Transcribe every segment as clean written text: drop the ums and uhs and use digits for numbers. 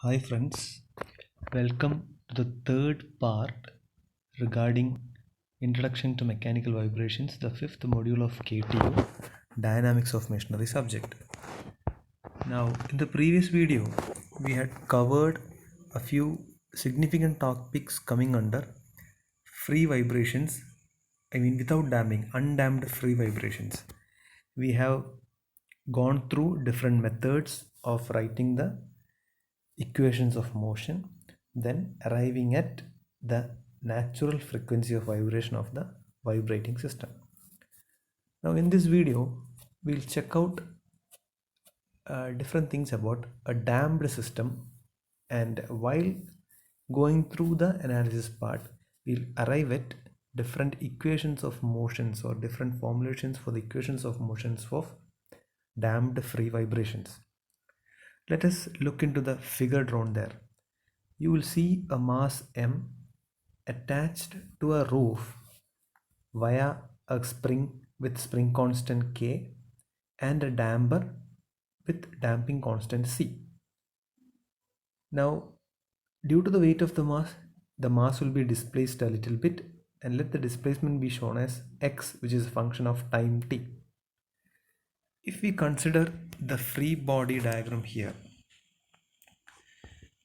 Hi friends, welcome to the third part regarding Introduction to Mechanical Vibrations, the fifth module of KTO, Dynamics of Machinery subject. Now, in the previous video, we had covered a few significant topics coming under free vibrations, without damping, undamped free vibrations. We have gone through different methods of writing the equations of motion, then arriving at the natural frequency of vibration of the vibrating system. Now in this video we'll check out different things about a damped system, and while going through the analysis part we'll arrive at different equations of motions or different formulations for the equations of motions of damped free vibrations. Let us look into the figure drawn there. You will see a mass M attached to a roof via a spring with spring constant K and a damper with damping constant C. Now, due to the weight of the mass will be displaced a little bit, and let the displacement be shown as x, which is a function of time t. If we consider the free body diagram here,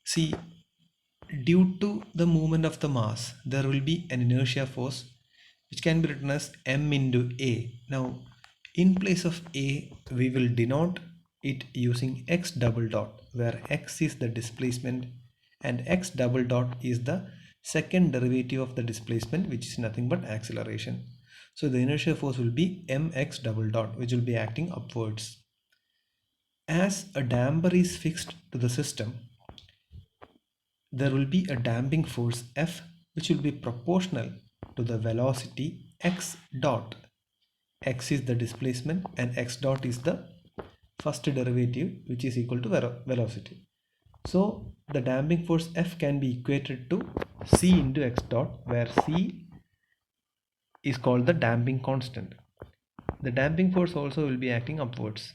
see, due to the movement of the mass, there will be an inertia force which can be written as m into a. Now, in place of a, we will denote it using x double dot, where x is the displacement and x double dot is the second derivative of the displacement, which is nothing but acceleration. So the inertia force will be mx double dot, which will be acting upwards. As a damper is fixed to the system, there will be a damping force F, which will be proportional to the velocity x dot. X is the displacement and x dot is the first derivative, which is equal to velocity. So the damping force F can be equated to C into x dot, where C is called the damping constant. The damping force also will be acting upwards.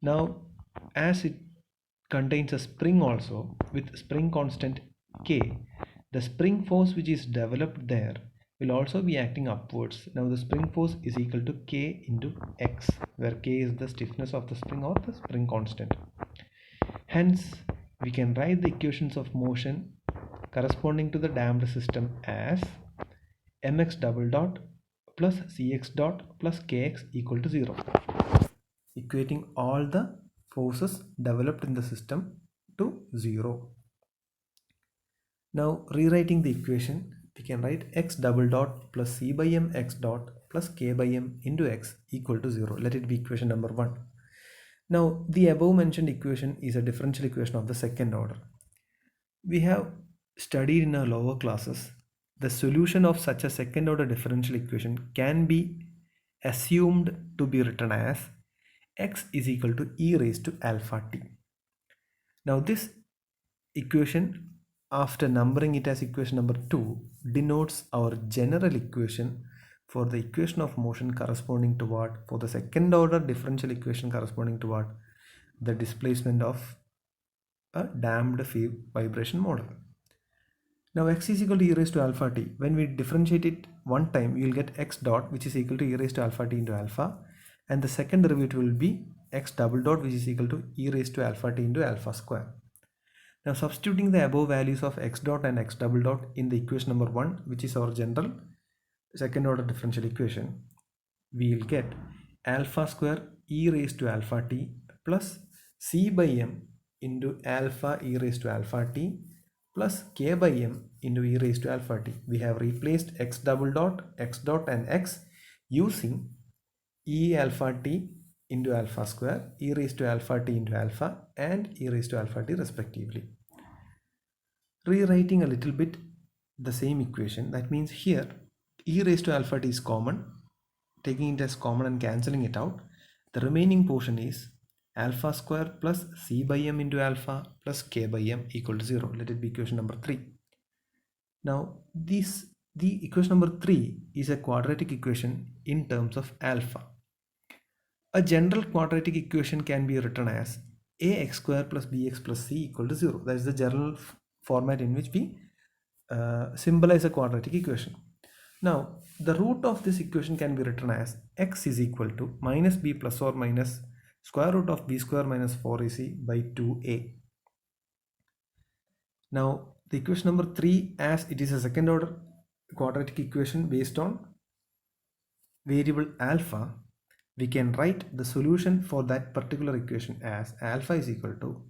Now, as it contains a spring also with spring constant K, the spring force which is developed there will also be acting upwards. Now the spring force is equal to K into X, where K is the stiffness of the spring or the spring constant. Hence, we can write the equations of motion corresponding to the damped system as mx double dot plus cx dot plus kx equal to 0, equating all the forces developed in the system to 0. Now rewriting the equation, we can write x double dot plus c by m x dot plus k by m into x equal to 0. Let it be equation number 1. Now the above mentioned equation is a differential equation of the second order. We have studied in our lower classes the solution of such a second order differential equation can be assumed to be written as x is equal to e raised to alpha t. Now this equation, after numbering it as equation number 2, denotes our general equation for the equation of motion corresponding to what? For the second order differential equation corresponding to what? The displacement of a damped vibration model. Now x is equal to e raised to alpha t. When we differentiate it one time, you will get x dot, which is equal to e raised to alpha t into alpha, and the second derivative will be x double dot, which is equal to e raised to alpha t into alpha square. Now substituting the above values of x dot and x double dot in the equation number 1, which is our general second order differential equation, we will get alpha square e raised to alpha t plus c by m into alpha e raised to alpha t plus k by m into e raised to alpha t. We have replaced x double dot, x dot and x using e alpha t into alpha square, e raised to alpha t into alpha and e raised to alpha t respectively. Rewriting a little bit the same equation, that means here e raised to alpha t is common. Taking it as common and cancelling it out, the remaining portion is alpha square plus c by m into alpha plus k by m equal to 0. Let it be equation number 3. Now the equation number 3 is a quadratic equation in terms of alpha. A general quadratic equation can be written as ax square plus bx plus c equal to 0. That is the general format in which we symbolize a quadratic equation. Now, the root of this equation can be written as x is equal to minus b plus or minus square root of b square minus 4ac by 2a. Now, the equation number 3, as it is a second order quadratic equation based on variable alpha, we can write the solution for that particular equation as alpha is equal to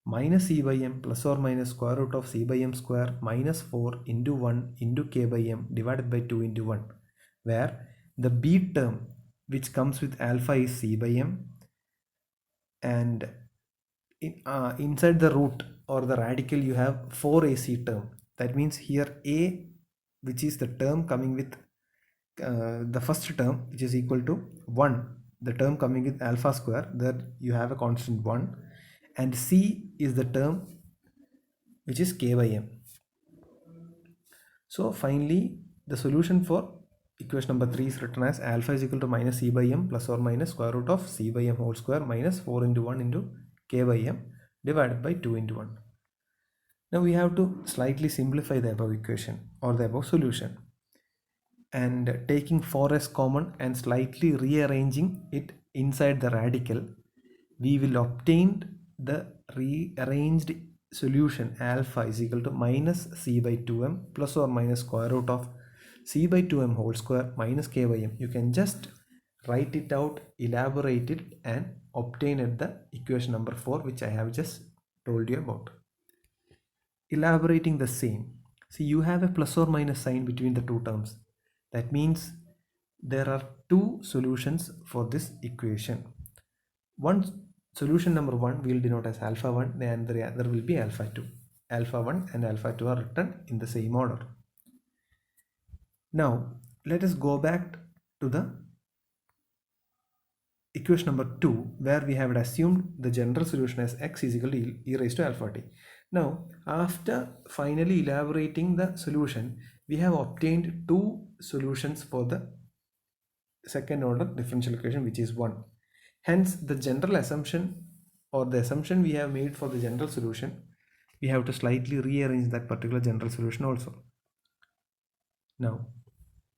minus c by m plus or minus square root of c by m square minus 4 into 1 into k by m divided by 2 into 1, where the b term which comes with alpha is c by m, and inside the root or the radical you have 4ac term. That means here a, which is the term coming with the first term, which is equal to 1, the term coming with alpha square, there you have a constant 1, and c is the term which is k by m. So finally the solution for equation number 3 is written as alpha is equal to minus c by m plus or minus square root of c by m whole square minus 4 into 1 into k by m divided by 2 into 1. Now we have to slightly simplify the above equation or the above solution, and taking 4 as common and slightly rearranging it inside the radical, we will obtain the rearranged solution alpha is equal to minus c by 2m plus or minus square root of c by 2m whole square minus k by m. You can just write it out, elaborate it, and obtain at the equation number 4, which I have just told you about. Elaborating the same, see, you have a plus or minus sign between the two terms. That means there are two solutions for this equation. One solution number 1 will denote as alpha 1, and the other will be alpha 2. Alpha 1 and alpha 2 are written in the same order. Now let us go back to the equation number 2, where we have assumed the general solution as x is equal to e raised to alpha t. Now, after finally elaborating the solution, we have obtained two solutions for the second order differential equation, which is 1. Hence, the general assumption or the assumption we have made for the general solution, we have to slightly rearrange that particular general solution also. Now,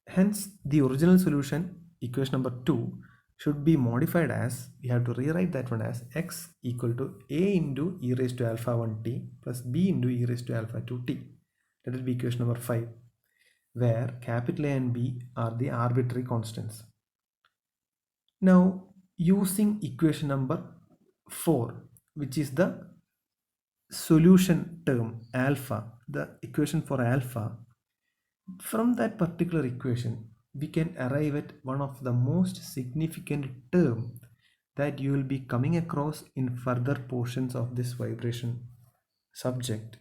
hence the original solution, equation number 2, should be modified as, we have to rewrite that one as x equal to a into e raised to alpha 1t plus b into e raised to alpha 2t. That will be equation number 5, where capital A and B are the arbitrary constants. Now, using equation number 4, which is the solution term alpha, the equation for alpha, from that particular equation we can arrive at one of the most significant term that you will be coming across in further portions of this vibration subject,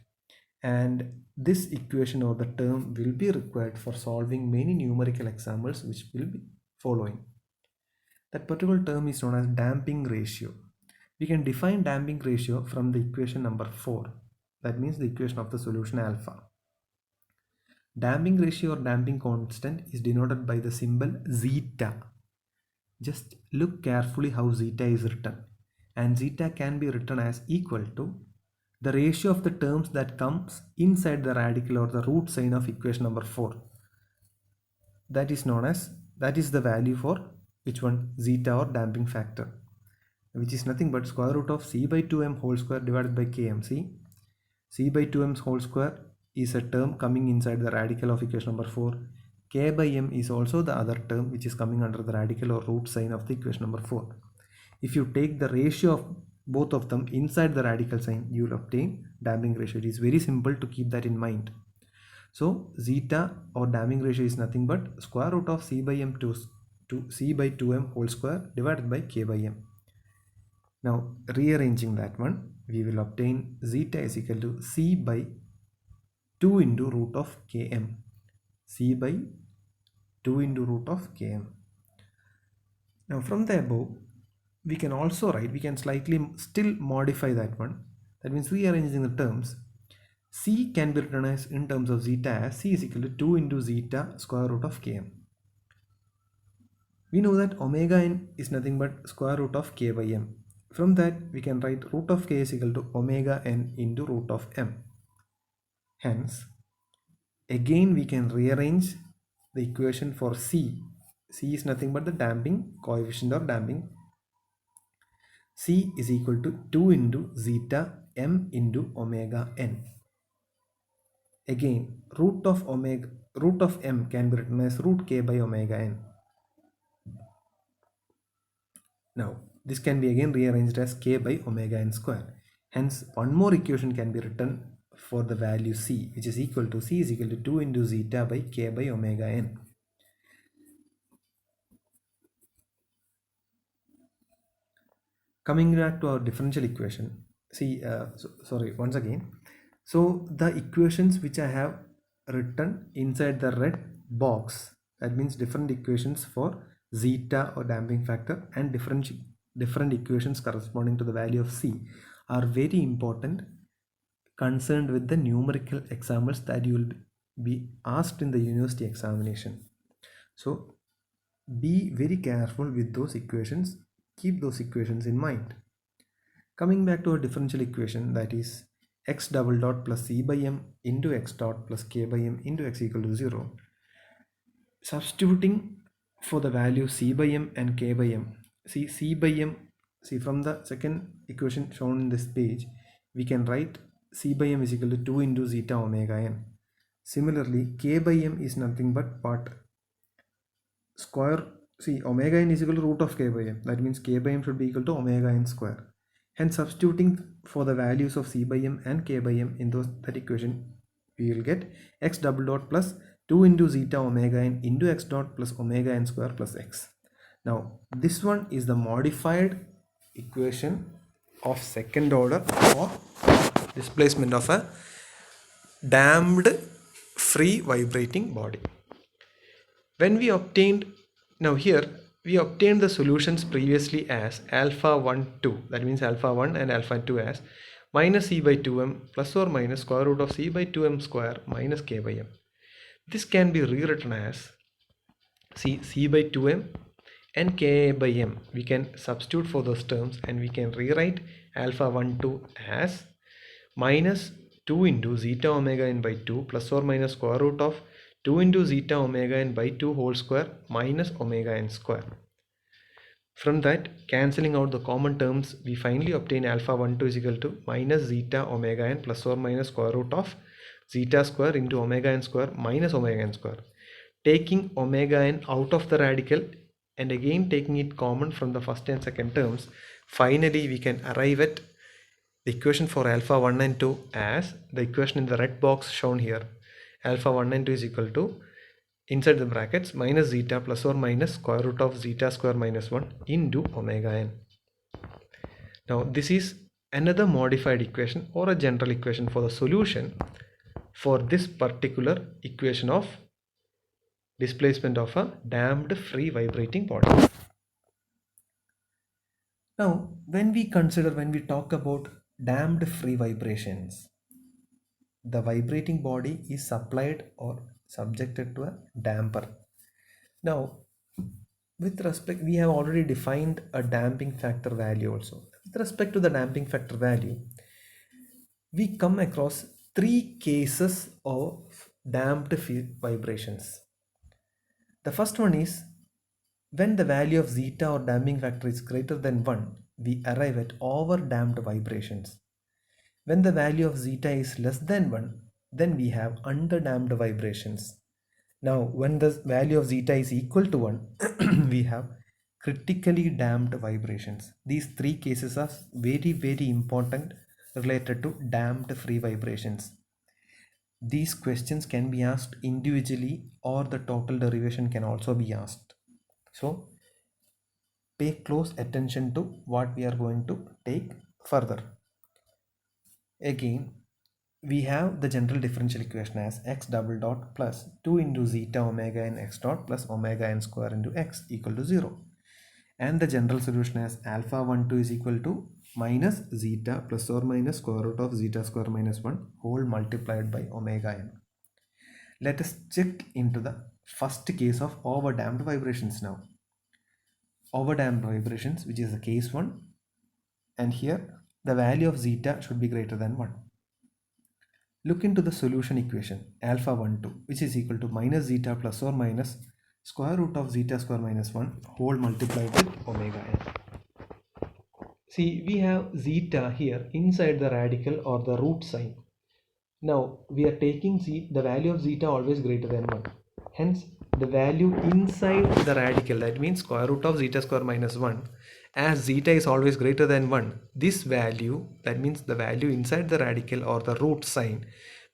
and this equation or the term will be required for solving many numerical examples which will be following. That particular term is known as damping ratio. We can define damping ratio from the equation number 4, that means the equation of the solution alpha. Damping ratio or damping constant is denoted by the symbol zeta. Just look carefully how zeta is written, and zeta can be written as equal to the ratio of the terms that comes inside the radical or the root sign of equation number 4. That is known as, that is the value for which one, zeta or damping factor, which is nothing but square root of c by 2m whole square divided by km. See, c by 2m whole square is a term coming inside the radical of equation number 4. K by m is also the other term which is coming under the radical or root sign of the equation number 4. If you take the ratio of both of them inside the radical sign, you will obtain damping ratio. It is very simple to keep that in mind. So zeta or damping ratio is nothing but square root of c by m to c by 2m whole square divided by k by m. Now rearranging that one, we will obtain zeta is equal to c by 2 into root of km. C by 2 into root of km. Now from the above, we can also write, we can slightly still modify that one. That means rearranging the terms. C can be written as in terms of zeta as c is equal to 2 into zeta square root of km. We know that omega n is nothing but square root of k by m. From that we can write root of k is equal to omega n into root of m. Hence again we can rearrange the equation for c. C is nothing but the damping coefficient or damping. C is equal to 2 into zeta m into omega n. Again root of m can be written as root k by omega n. Now this can be again rearranged as k by omega n square. Hence one more equation can be written for the value c, which is equal to c is equal to 2 into zeta by k by omega n. Coming back to our differential equation, see once again, so the equations which I have written inside the red box, that means different equations for zeta or damping factor and different equations corresponding to the value of c are very important, concerned with the numerical examples that you will be asked in the university examination. So be very careful with those equations, keep those equations in mind. Coming back to our differential equation, that is x double dot plus c by m into x dot plus k by m into x equal to 0. Substituting for the value c by m and k by m, c by m, from the second equation shown in this page, we can write c by m is equal to 2 into zeta omega n. Similarly, k by m is nothing but part square, omega n is equal to root of k by m, that means k by m should be equal to omega n square. Hence substituting for the values of c by m and k by m in that equation, we will get x double dot plus 2 into zeta omega n into x dot plus omega n square plus x. Now this one is the modified equation of second order for displacement of a damped free vibrating body. When we obtained, now here we obtained the solutions previously as alpha 1 2, that means alpha 1 and alpha 2 as minus c by 2m plus or minus square root of c by 2m square minus k by m. This can be rewritten as c by 2m and k by m. We can substitute for those terms and we can rewrite alpha 1 2 as minus 2 into zeta omega n by 2 plus or minus square root of 2 into zeta omega n by 2 whole square minus omega n square. From that, cancelling out the common terms, we finally obtain alpha 1 2 is equal to minus zeta omega n plus or minus square root of zeta square into omega n square minus omega n square. Taking omega n out of the radical and again taking it common from the first and second terms, finally we can arrive at the equation for alpha 1 and 2 as the equation in the red box shown here. Alpha 1 and 2 is equal to, inside the brackets, minus zeta plus or minus square root of zeta square minus 1 into omega n. Now this is another modified equation or a general equation for the solution for this particular equation of displacement of a damped free vibrating body. Now when we talk about damped free vibrations, the vibrating body is supplied or subjected to a damper. Now with respect, we have already defined a damping factor value also. With respect to the damping factor value, we come across 3 cases of damped vibrations. The first one is when the value of zeta or damping factor is greater than 1, we arrive at over damped vibrations. When the value of zeta is less than 1, then we have under damped vibrations. Now when the value of zeta is equal to 1, we have critically damped vibrations. These 3 cases are very important related to damped free vibrations. These questions can be asked individually or the total derivation can also be asked. So pay close attention to what we are going to take further. Again, we have the general differential equation as x double dot plus 2 into zeta omega n x dot plus omega n square into x equal to 0. And the general solution as alpha 1 2 is equal to minus zeta plus or minus square root of zeta square minus 1 whole multiplied by omega n. Let us check into the first case of overdamped vibrations now. Overdamped vibrations, which is the case 1. and here the value of zeta should be greater than 1. Look into the solution equation alpha 1 2, which is equal to minus zeta plus or minus square root of zeta square minus 1 whole multiplied with omega n. See, we have zeta here inside the radical or the root sign. Now we are taking the value of zeta always greater than 1. Hence the value inside the radical, that means square root of zeta square minus 1, as zeta is always greater than 1, this value, that means the value inside the radical or the root sign,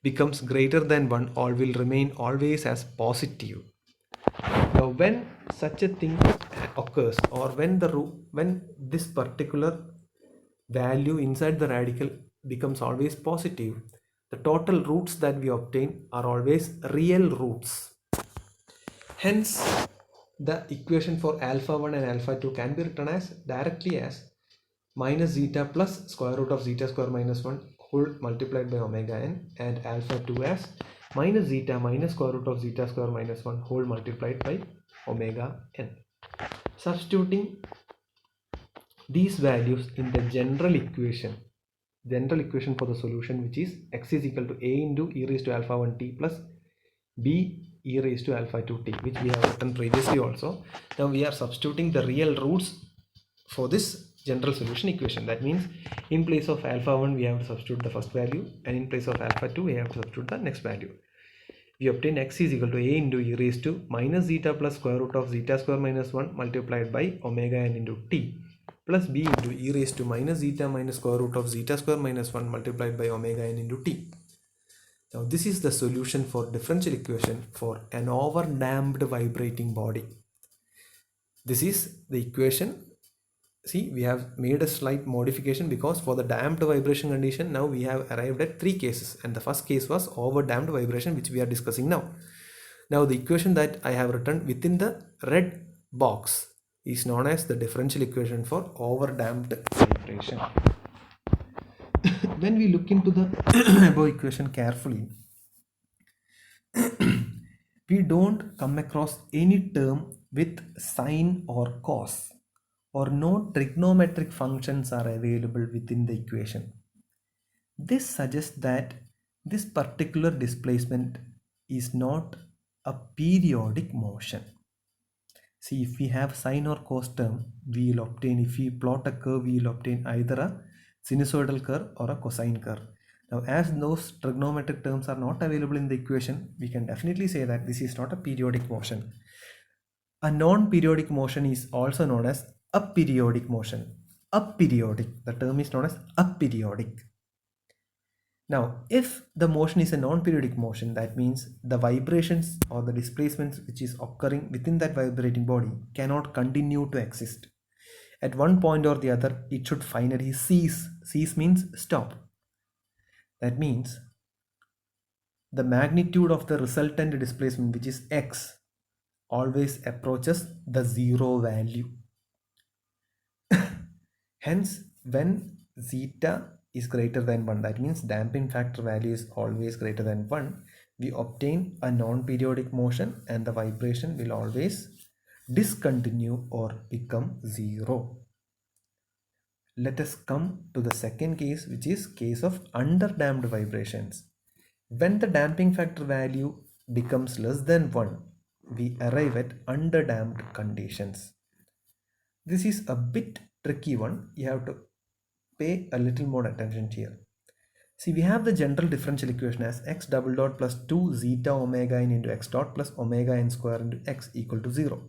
becomes greater than 1 or will remain always as positive. Now when such a thing occurs, or when this particular value inside the radical becomes always positive, the total roots that we obtain are always real roots. Hence, the equation for alpha 1 and alpha 2 can be written as directly as minus zeta plus square root of zeta square minus 1 whole multiplied by omega n, and alpha 2 as minus zeta minus square root of zeta square minus 1 whole multiplied by omega n. Substituting these values in the general equation for the solution, which is x is equal to a into e raised to alpha 1 t plus b e raised to alpha 2 t, which we have written previously also. Now we are substituting the real roots for this general solution equation. That means in place of alpha 1 we have to substitute the first value, and in place of alpha 2 we have to substitute the next value. We obtain x is equal to a into e raised to minus zeta plus square root of zeta square minus 1 multiplied by omega n into t plus b into e raised to minus zeta minus square root of zeta square minus 1 multiplied by omega n into t. Now this is the solution for differential equation for an overdamped vibrating body. This is the equation. See, we have made a slight modification because for the damped vibration condition, now we have arrived at 3 cases, and the first case was overdamped vibration, which we are discussing now. Now the equation that I have written within the red box is known as the differential equation for overdamped vibration. When we look into the above equation carefully, we don't come across any term with sine or cos, or no trigonometric functions are available within the equation. This suggests that this particular displacement is not a periodic motion. See, if we have sine or cos term, we will obtain, if we plot a curve, we will obtain either a sinusoidal curve or a cosine curve. Now, as those trigonometric terms are not available in the equation, we can definitely say that this is not a periodic motion. A non-periodic motion is also known as aperiodic motion. Aperiodic, the term is known as aperiodic. Now, if the motion is a non-periodic motion, that means the vibrations or the displacements which is occurring within that vibrating body cannot continue to exist. At one point or the other, it should finally cease. Cease means stop. That means the magnitude of the resultant displacement, which is x, always approaches the zero value. Hence, when zeta is greater than 1, that means damping factor value is always greater than 1, we obtain a non-periodic motion, and the vibration will always discontinue or become zero. Let us come to the second case, which is case of underdamped vibrations. When the damping factor value becomes less than 1, we arrive at underdamped conditions. This is a bit tricky one. You have to pay a little more attention here. See, we have the general differential equation as x double dot plus 2 zeta omega n into x dot plus omega n square into x equal to 0.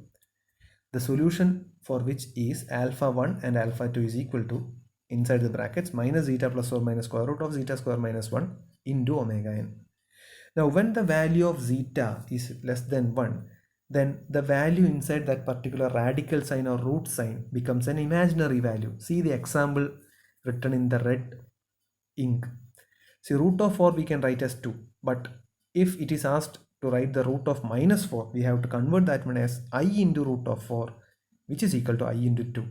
The solution for which is alpha 1 and alpha 2 is equal to, inside the brackets, minus zeta plus or minus square root of zeta square minus 1 into omega n. Now, when the value of zeta is less than 1, then the value inside that particular radical sign or root sign becomes an imaginary value. See the example written in the red ink. See, root of 4 we can write as 2, but if it is asked to write the root of minus 4, we have to convert that one as I into root of 4, which is equal to I into 2.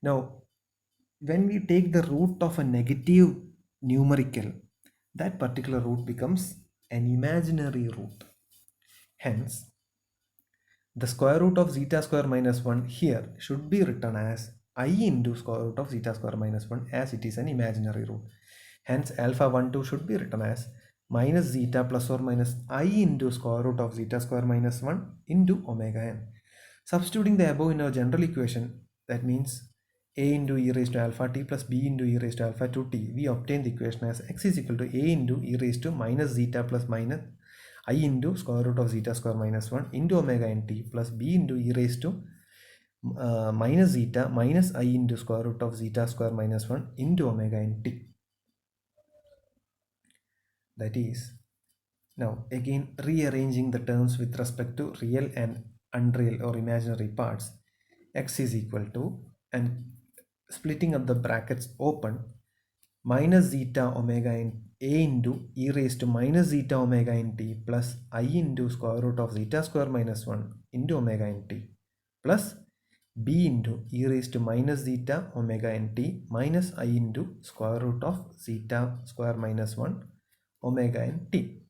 Now, when we take the root of a negative numerical, that particular root becomes an imaginary root. Hence, the square root of zeta square minus 1 here should be written as I into square root of zeta square minus 1 as it is an imaginary rule. Hence alpha 1 2 should be written as minus zeta plus or minus I into square root of zeta square minus 1 into omega n. Substituting the above in our general equation, that means a into e raised to alpha t plus b into e raised to alpha 2t, we obtain the equation as x is equal to a into e raised to minus zeta plus minus I into square root of zeta square minus 1 into omega n t plus b into e raised to minus zeta minus I into square root of zeta square minus 1 into omega n t. That is, now again rearranging the terms with respect to real and unreal or imaginary parts, x is equal to, and splitting up the brackets open, minus zeta omega n a into e raised to minus zeta omega n t plus I into square root of zeta square minus 1 into omega n t plus b into e raised to minus zeta omega n t minus I into square root of zeta square minus 1 omega n t.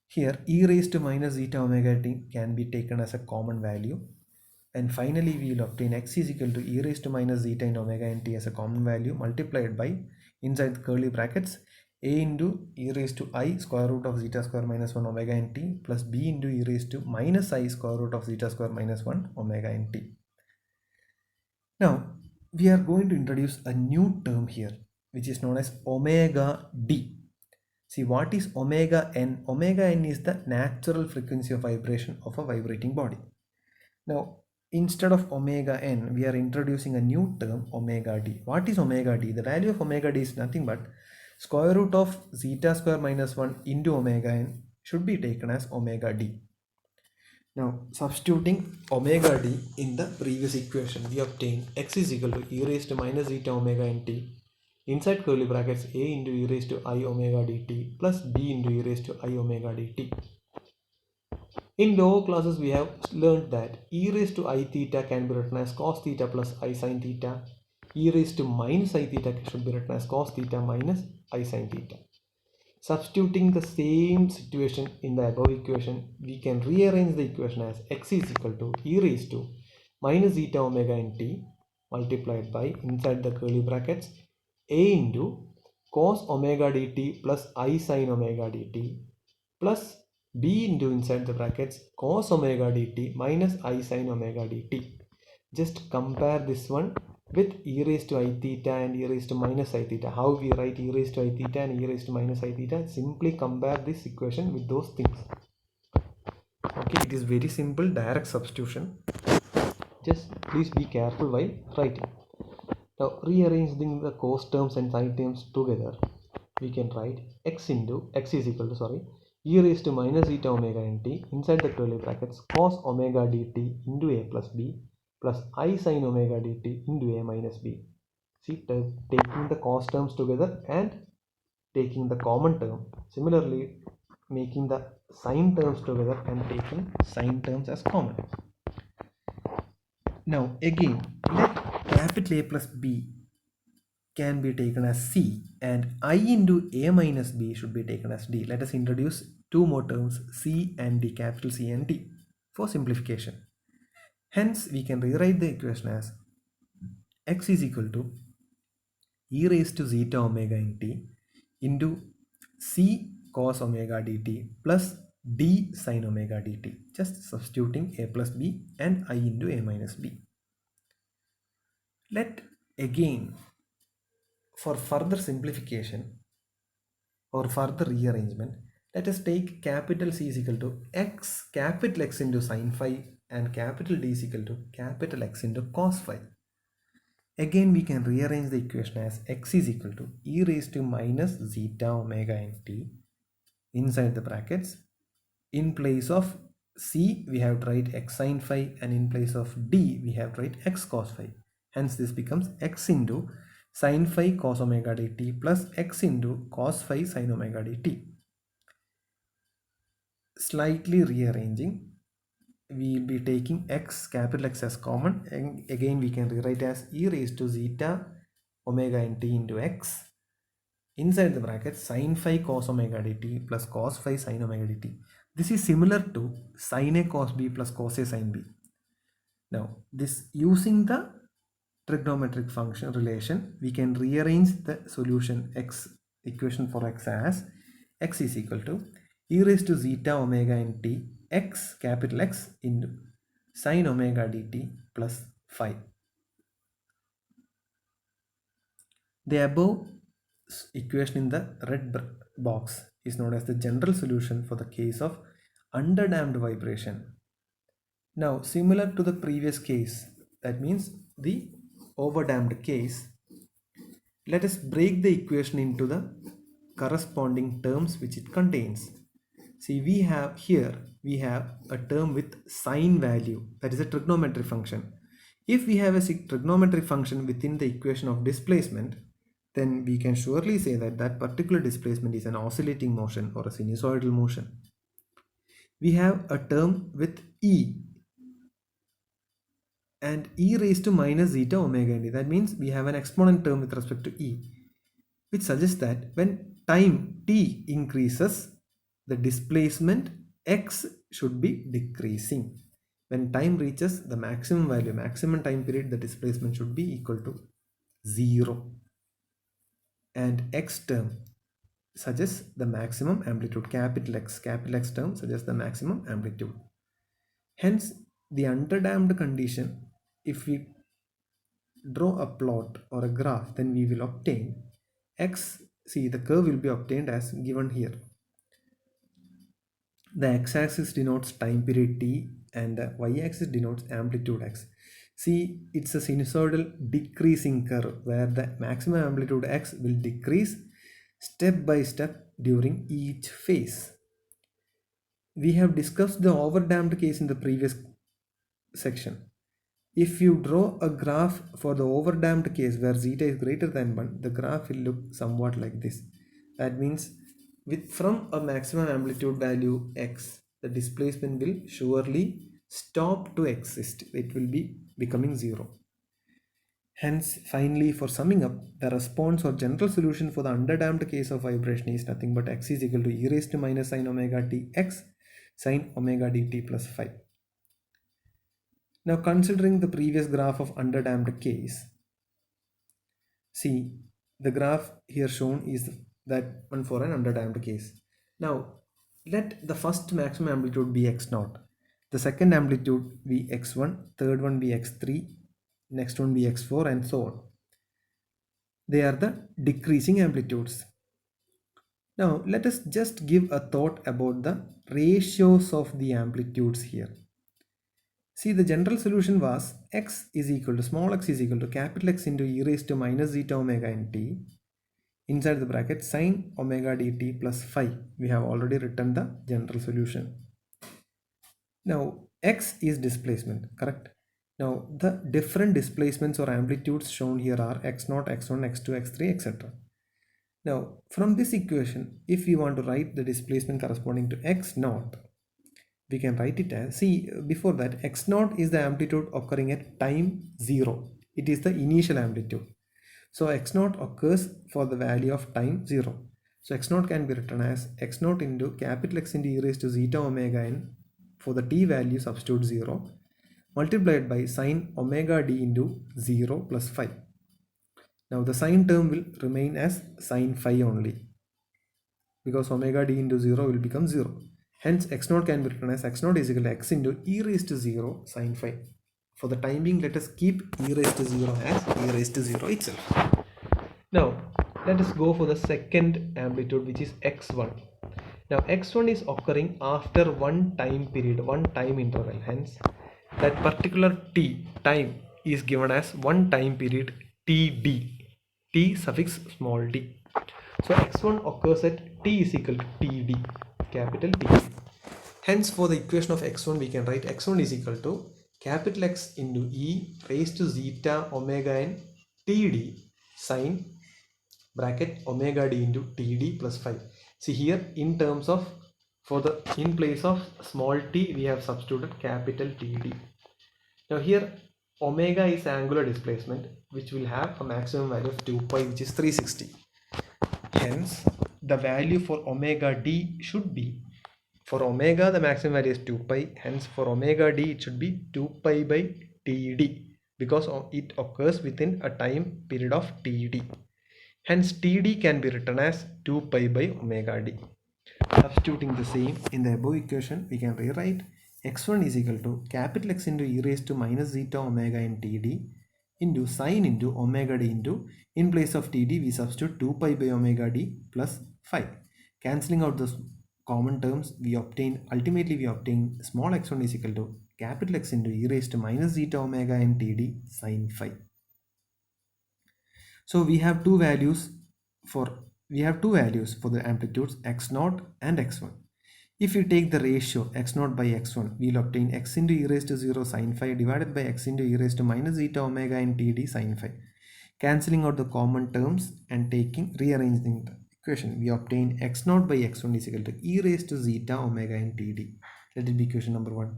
Here e raised to minus zeta omega t can be taken as a common value, and finally we will obtain x is equal to e raised to minus zeta in omega n t as a common value multiplied by, inside the curly brackets, a into e raised to I square root of zeta square minus 1 omega n t plus b into e raised to minus I square root of zeta square minus 1 omega n t. Now we are going to introduce a new term here which is known as omega d. See, what is omega n? Omega n is the natural frequency of vibration of a vibrating body. Now, instead of omega n, we are introducing a new term, omega d. What is omega d? The value of omega d is nothing but square root of zeta square minus 1 into omega n should be taken as omega d. Now, substituting omega d in the previous equation, we obtain x is equal to e raised to minus zeta omega n t, inside curly brackets, a into e raised to I omega dt plus b into e raised to I omega dt. In lower classes, we have learned that e raised to I theta can be written as cos theta plus I sin theta. E raised to minus I theta should be written as cos theta minus I sin theta. Substituting the same situation in the above equation, we can rearrange the equation as x is equal to e raised to minus zeta omega n t multiplied by, inside the curly brackets, a into cos omega dt plus I sin omega dt plus b into, inside the brackets, cos omega dt minus I sin omega dt. Just compare this one with e raised to I theta and e raised to minus I theta. How we write e raised to I theta and e raised to minus I theta? Simply compare this equation with those things. Okay, it is very simple, direct substitution. Just please be careful while writing. Now, rearranging the cos terms and sin terms together, we can write x is equal to e raised to minus zeta omega n t, inside the curly brackets, cos omega dt into a plus b plus I sin omega dt into a minus b. See, taking the cos terms together and taking the common term. Similarly, making the sin terms together and taking sin terms as common. Now again, let capital A plus b can be taken as c and I into a minus b should be taken as d. Let us introduce two more terms, c and d, capital C and d, for simplification. Hence, we can rewrite the equation as x is equal to e raised to zeta omega n t into c cos omega dt plus d sin omega dt. Just substituting a plus b and I into a minus b. Let again, for further simplification or further rearrangement, let us take capital C is equal to x, capital X into sin phi, and capital D is equal to capital X into cos phi. Again, we can rearrange the equation as x is equal to e raised to minus zeta omega n t, inside the brackets. In place of c, we have to write x sin phi, and in place of d, we have to write x cos phi. Hence, this becomes x into sin phi cos omega dt plus x into cos phi sin omega dt. Slightly rearranging, we will be taking x, capital X, as common, and again we can rewrite as e raised to zeta omega n t into x, inside the bracket, sin phi cos omega dt plus cos phi sin omega dt. This is similar to sin A cos B plus cos A sin B. Now, this using the trigonometric function relation, we can rearrange the solution x equation for x as x is equal to e raised to zeta omega n t x capital X into sine omega dt plus phi. The above equation in the red box is known as the general solution for the case of underdamped vibration. Now, similar to the previous case, that means the overdamped case, let us break the equation into the corresponding terms which it contains. See, we have a term with sine value, that is a trigonometric function. If we have a trigonometric function within the equation of displacement, then we can surely say that that particular displacement is an oscillating motion or a sinusoidal motion. We have a term with e and e raised to minus zeta omega n. That means we have an exponent term with respect to e, which suggests that when time t increases, the displacement x should be decreasing. When time reaches the maximum value, maximum time period, the displacement should be equal to 0. And x term suggests the maximum amplitude, capital X term suggests the maximum amplitude. Hence, the underdamped condition, if we draw a plot or a graph, then we will obtain x. See, the curve will be obtained as given here. The x-axis denotes time period t and the y-axis denotes amplitude x. See, it's a sinusoidal decreasing curve where the maximum amplitude x will decrease step by step during each phase. We have discussed the overdamped case in the previous section. If you draw a graph for the overdamped case where zeta is greater than 1, the graph will look somewhat like this. That means from a maximum amplitude value x, the displacement will surely stop to exist. It will be becoming 0. Hence, finally, for summing up, the response or general solution for the underdamped case of vibration is nothing but x is equal to e raised to minus sine omega t x sine omega dt plus phi. Now, considering the previous graph of underdamped case, see, the graph here shown is that one for an underdamped case. Now, let the first maximum amplitude be x0, the second amplitude be x1, third one be x3, next one be x4, and so on. They are the decreasing amplitudes. Now, let us just give a thought about the ratios of the amplitudes here. See, the general solution was x is equal to small x is equal to capital X into e raised to minus zeta omega n t inside the bracket sine omega dt plus phi. We have already written the general solution. Now, x is displacement, correct? Now, the different displacements or amplitudes shown here are x0, x1, x2, x3, etc. Now, from this equation, if we want to write the displacement corresponding to x0, we can write it as, see, before that, x0 is the amplitude occurring at time 0. It is the initial amplitude. So, x0 occurs for the value of time 0. So, x0 can be written as x0 into capital X into e raised to zeta omega n for the t value substitute 0 multiplied by sine omega d into 0 plus phi. Now, the sine term will remain as sine phi only because omega d into 0 will become 0. Hence, x0 can be written as x0 is equal to x into e raised to 0 sine phi. For the time being, let us keep e raised to 0 as e raised to 0 itself. Now, let us go for the second amplitude, which is x1. Now, x1 is occurring after one time period, one time interval. Hence, that particular time is given as one time period td, t suffix small d. So, x1 occurs at t is equal to td, capital T. Hence, for the equation of x1, we can write x1 is equal to capital X into e raised to zeta omega n td sine bracket omega d into td plus phi. See here, in terms of, in place of small t, we have substituted capital TD. Now here, omega is angular displacement, which will have a maximum value of 2 pi, which is 360. Hence, the value for omega d should be, for omega the maximum value is 2 pi, hence for omega d it should be 2 pi by td. because it occurs within a time period of Td. Hence Td can be written as 2 pi by omega d. Substituting the same in the above equation, we can rewrite x1 is equal to capital X into e raised to minus zeta omega in Td into sine into omega d into, in place of Td we substitute 2 pi by omega d plus 5. Cancelling out the common terms, ultimately we obtain small x1 is equal to capital X into e raised to minus zeta omega in Td sine phi. So we have two values for the amplitudes x0 and x1. If we take the ratio x0 by x1, we will obtain x into e raised to 0 sine phi divided by x into e raised to minus zeta omega in Td sine phi. Cancelling out the common terms and rearranging the equation, we obtain x0 by x1 is equal to e raised to zeta omega in Td. Let it be equation number 1.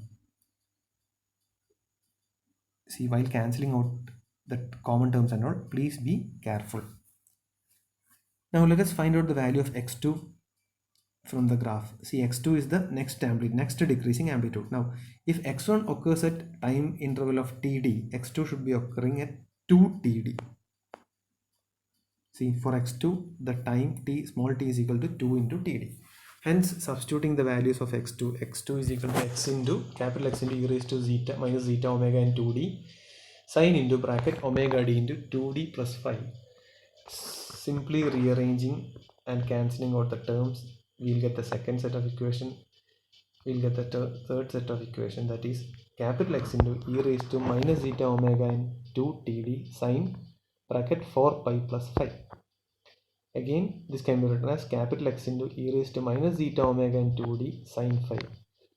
See, while cancelling out the common terms and all, please be careful. Now let us find out the value of x2 from the graph. See, x2 is the next decreasing amplitude. Now if x1 occurs at time interval of Td, x2 should be occurring at 2 Td. See, for x2 the time t, small t, is equal to 2 into Td. Hence substituting the values of x2 is equal to x into capital X into e raised to zeta minus zeta omega in 2d sine into bracket omega d into 2d plus 5. Simply rearranging and cancelling out the terms, we'll get the second set of equation. We'll get the third set of equation, that is capital X into e raised to minus zeta omega in 2 Td sine bracket 4 pi plus 5. Again, this can be written as capital X into e raised to minus zeta omega in 2d sine phi.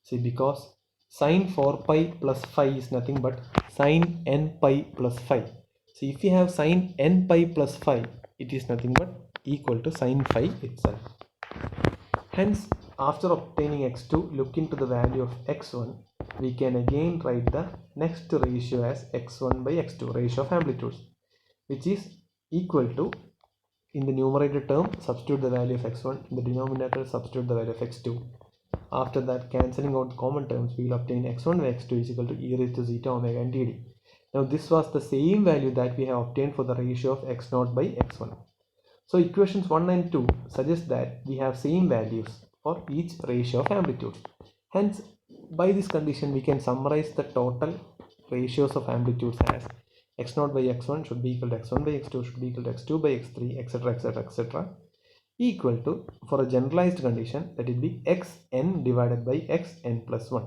See, because sine 4 pi plus 5 is nothing but sine n pi plus 5. See, if we have sine n pi plus 5, it is nothing but equal to sine phi itself. Hence, after obtaining x2, look into the value of x1. We can again write the next ratio as x1 by x2, ratio of amplitudes, which is equal to, in the numerator term substitute the value of x1, in the denominator substitute the value of x2. After that, cancelling out the common terms, we will obtain x1 by x2 is equal to e raised to zeta omega and Td. Now this was the same value that we have obtained for the ratio of x0 by x1. So equations 1 and 2 suggest that we have same values for each ratio of amplitude. Hence, by this condition we can summarize the total ratios of amplitudes as x0 by x1 should be equal to x1 by x2 should be equal to x2 by x3, etc, etc, etc, equal to, for a generalized condition, that it be xn divided by xn plus 1.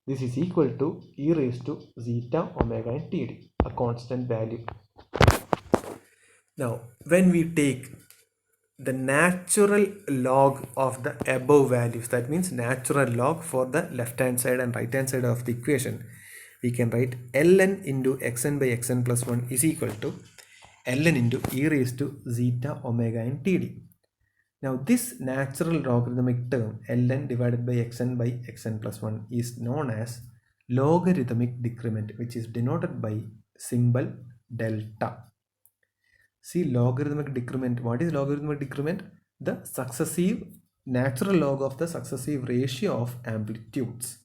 This is equal to e raised to zeta omega in Td, a constant value. Now, when we take the natural log of the above values, that means natural log for the left hand side and right hand side of the equation, we can write ln into xn by xn plus 1 is equal to ln into e raised to zeta omega in Td. Now this natural logarithmic term ln divided by xn plus 1 is known as logarithmic decrement, which is denoted by symbol delta. See, logarithmic decrement. What is logarithmic decrement? The successive natural log of the successive ratio of amplitudes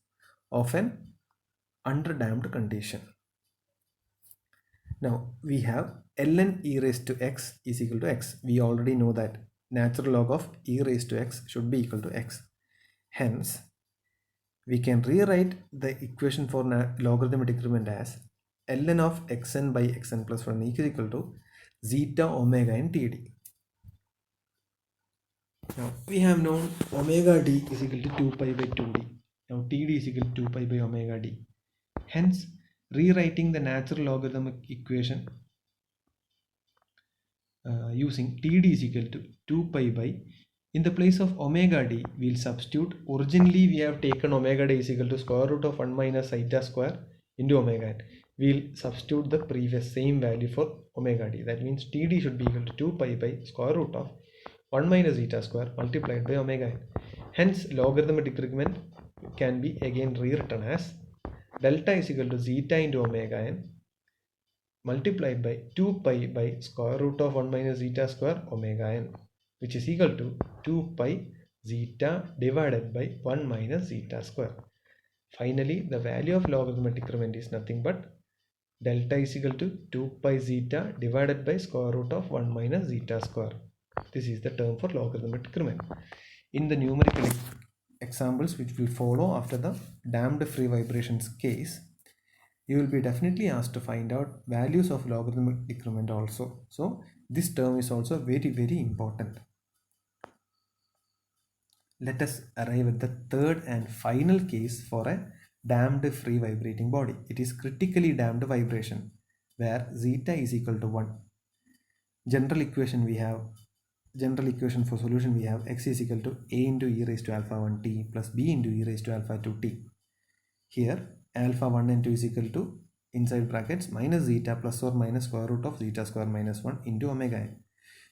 of an underdamped condition. Now we have ln e raised to x is equal to x. We already know that natural log of e raised to x should be equal to x. Hence, we can rewrite the equation for logarithmic decrement as ln of xn by xn plus 1 is equal to zeta omega in Td. Now we have known omega d is equal to 2 pi by 2d. Now Td is equal to 2 pi by omega d. Hence, rewriting the natural logarithmic equation using Td is equal to 2 pi by, in the place of omega d, we will substitute, originally we have taken omega d is equal to square root of 1 minus zeta square into omega n. We will substitute the previous same value for omega d. That means Td should be equal to 2 pi by square root of 1 minus zeta square multiplied by omega n. Hence, logarithmic decrement can be again rewritten as delta is equal to zeta into omega n multiplied by 2 pi by square root of 1 minus zeta square omega n, which is equal to 2 pi zeta divided by 1 minus zeta square. Finally, the value of logarithmic decrement is nothing but delta is equal to 2 pi zeta divided by square root of 1 minus zeta square. This is the term for logarithmic decrement. In the numerical examples which will follow after the damped free vibrations case, you will be definitely asked to find out values of logarithmic decrement also. So this term is also very important. Let us arrive at the third and final case for a damped free vibrating body. It is critically damped vibration where zeta is equal to 1. General equation for solution we have x is equal to a into e raised to alpha 1 t plus b into e raised to alpha 2 t. Here alpha 1 and 2 is equal to inside brackets minus zeta plus or minus square root of zeta square minus 1 into omega n.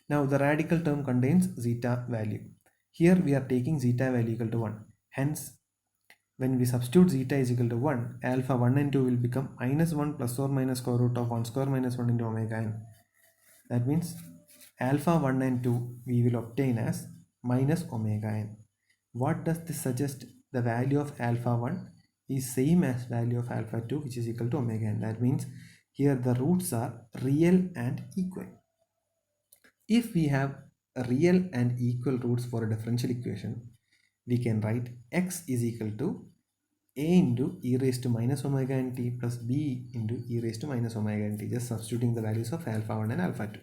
Now the radical term contains zeta value. Here we are taking zeta value equal to 1. Hence when we substitute zeta is equal to 1, alpha 1 and 2 will become minus 1 plus or minus square root of 1 square minus 1 into omega n. That means alpha 1 and 2 we will obtain as minus omega n. What does this suggest? The value of alpha 1 is same as value of alpha 2, which is equal to omega n. That means here the roots are real and equal. If we have real and equal roots for a differential equation, we can write x is equal to a into e raised to minus omega n t plus b into e raised to minus omega n t, just substituting the values of alpha 1 and alpha 2.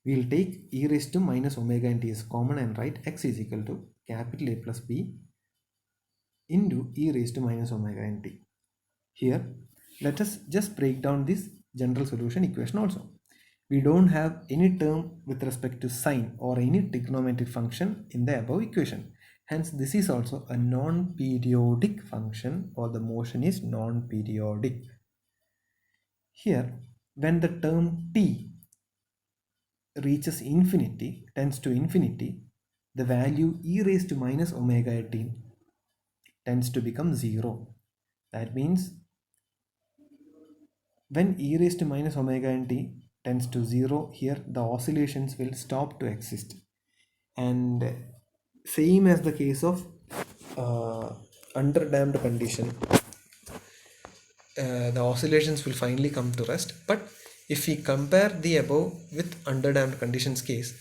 We will take e raised to minus omega n t as common and write x is equal to capital A plus b into e raised to minus omega n t. Here let us just break down this general solution equation also. We don't have any term with respect to sine or any trigonometric function in the above equation. Hence this is also a non-periodic function, or the motion is non-periodic. Here when the term t reaches infinity, tends to infinity, the value e raised to minus omega t tends to become 0. That means when e raised to minus omega t tends to 0, here the oscillations will stop to exist. And same as the case of underdamped condition, the oscillations will finally come to rest. But if we compare the above with underdamped conditions case,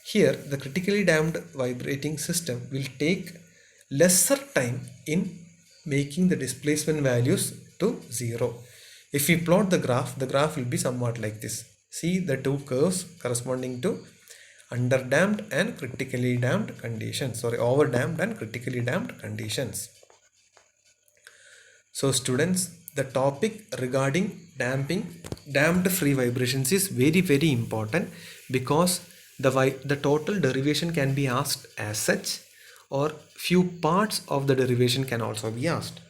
here the critically damped vibrating system will take lesser time in making the displacement values to 0. If we plot the graph will be somewhat like this. See the two curves corresponding to underdamped and critically damped conditions, overdamped and critically damped conditions. So students, the topic regarding damped free vibrations is very important, because the total derivation can be asked as such, or few parts of the derivation can also be asked.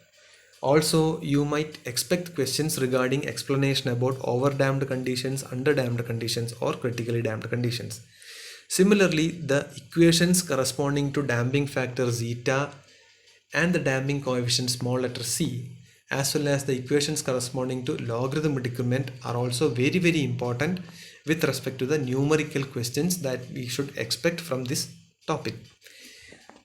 Also, you might expect questions regarding explanation about overdamped conditions, underdamped conditions, or critically damped conditions. Similarly, the equations corresponding to damping factor zeta and the damping coefficient small letter c, as well as the equations corresponding to logarithmic decrement, are also very important with respect to the numerical questions that we should expect from this topic.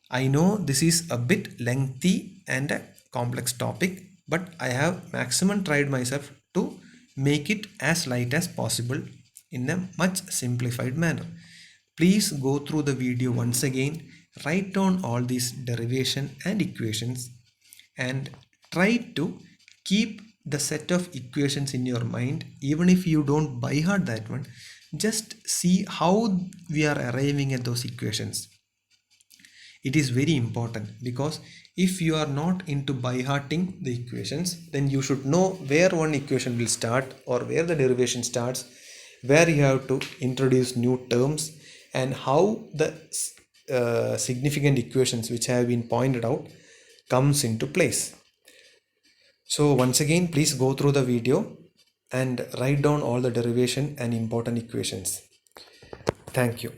I know this is a bit lengthy and a complex topic, but I have maximum tried myself to make it as light as possible in a much simplified manner. Please go through the video once again, write down all these derivation and equations, and try to keep the set of equations in your mind. Even if you don't by heart that one, just see how we are arriving at those equations. It is very important, because if you are not into by hearting the equations, then you should know where one equation will start, or where the derivation starts, where you have to introduce new terms, and how the significant equations which have been pointed out comes into place. So once again, please go through the video and write down all the derivation and important equations. Thank you.